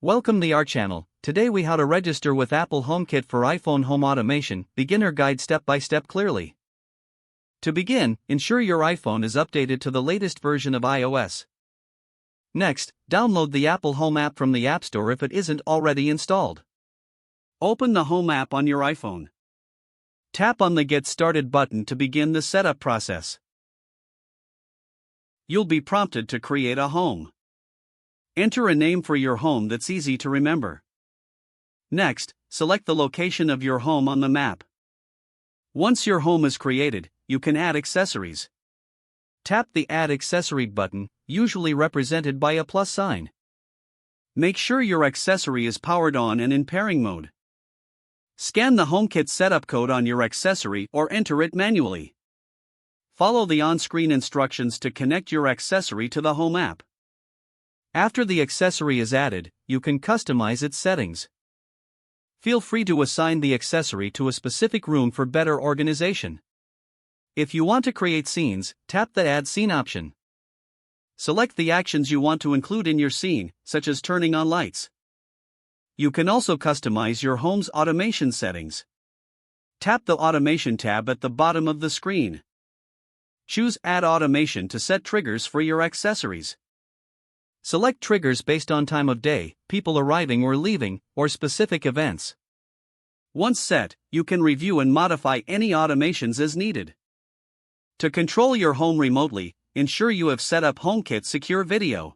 Welcome to our channel. Today we how to register with Apple HomeKit for iPhone home automation, beginner guide step by step clearly. To begin, ensure your iPhone is updated to the latest version of iOS. Next, download the Apple Home app from the App Store if it isn't already installed. Open the Home app on your iPhone. Tap on the Get Started button to begin the setup process. You'll be prompted to create a home. Enter a name for your home that's easy to remember. Next, select the location of your home on the map. Once your home is created, you can add accessories. Tap the Add Accessory button, usually represented by a plus sign. Make sure your accessory is powered on and in pairing mode. Scan the HomeKit setup code on your accessory or enter it manually. Follow the on-screen instructions to connect your accessory to the Home app. After the accessory is added, you can customize its settings. Feel free to assign the accessory to a specific room for better organization. If you want to create scenes, tap the Add Scene option. Select the actions you want to include in your scene, such as turning on lights. You can also customize your home's automation settings. Tap the Automation tab at the bottom of the screen. Choose Add Automation to set triggers for your accessories. Select triggers based on time of day, people arriving or leaving, or specific events. Once set, you can review and modify any automations as needed. To control your home remotely, ensure you have set up HomeKit Secure Video.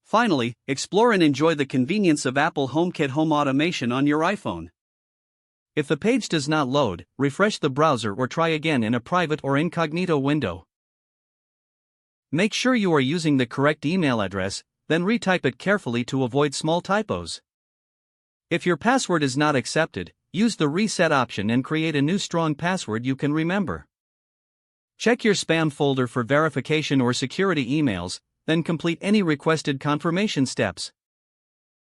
Finally, explore and enjoy the convenience of Apple HomeKit Home Automation on your iPhone. If the page does not load, refresh the browser or try again in a private or incognito window. Make sure you are using the correct email address, then retype it carefully to avoid small typos. If your password is not accepted, use the Reset option and create a new strong password you can remember. Check your spam folder for verification or security emails, then complete any requested confirmation steps.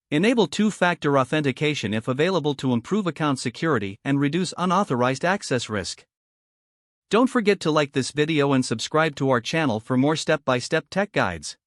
Enable two-factor authentication if available to improve account security and reduce unauthorized access risk. Don't forget to like this video and subscribe to our channel for more step-by-step tech guides.